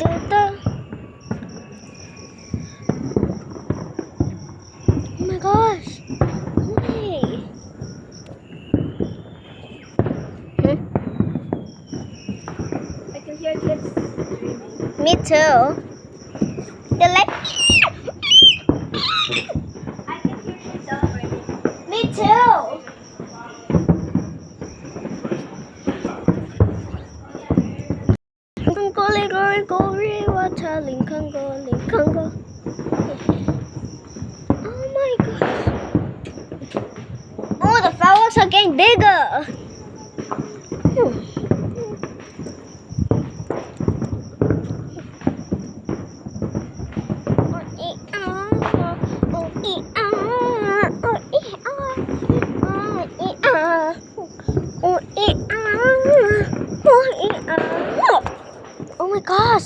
Oh my gosh. Hey. I can hear kids screaming. Me too. They're like. I can hear kids celebrating. Me too. Congo. Oh my gosh. Oh, the fireworks are getting bigger. Oh my gosh,